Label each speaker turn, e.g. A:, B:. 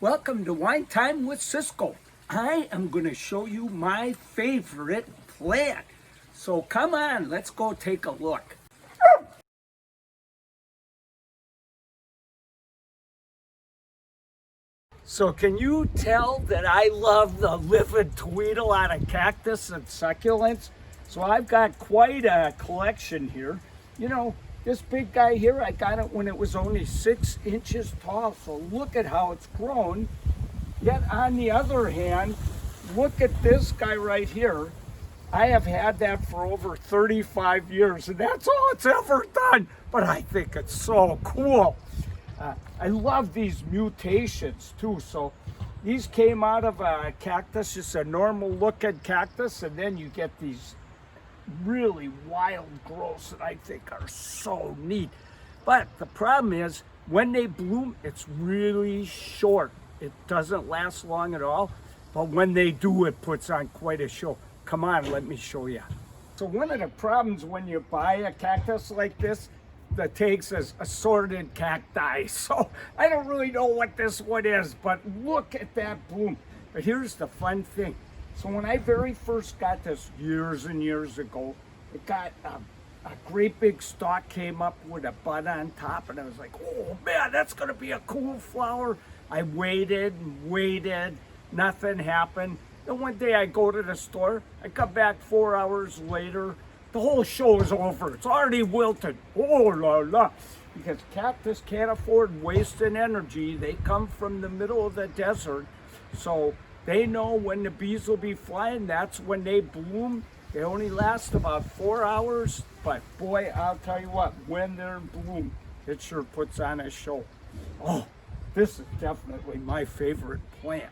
A: Welcome to Wine Time with Ciscoe. I am going to show you my favorite plant. So come on, let's go take a look. So can you tell that I love the livid tweedle out of cactus and succulents? So I've got quite a collection here. You know, this big guy here, I got it when it was only 6 inches tall. So look at how it's grown. Yet on the other hand, look at this guy right here. I have had that for over 35 years, and that's all it's ever done. But I think it's so cool. I love these mutations too. So these came out of a cactus, just a normal looking cactus, and then you get these really wild growths that I think are so neat. But the problem is when they bloom, it's really short. It doesn't last long at all. But when they do, it puts on quite a show. Come on, let me show you. So one of the problems when you buy a cactus like this, the tag says assorted cacti. So I don't really know what this one is, but look at that bloom. But here's the fun thing. So when I very first got this years and years ago, it got a great big stalk came up with a bud on top, and I was like, oh man, that's gonna be a cool flower. I waited and waited, nothing happened. Then one day I go to the store, I come back 4 hours later, the whole show is over. It's already wilted. Oh la la. Because cactus can't afford wasting energy. They come from the middle of the desert. So they know when the bees will be flying. That's when they bloom. They only last about 4 hours. But boy, I'll tell you what, when they're in bloom, it sure puts on a show. Oh, this is definitely my favorite plant.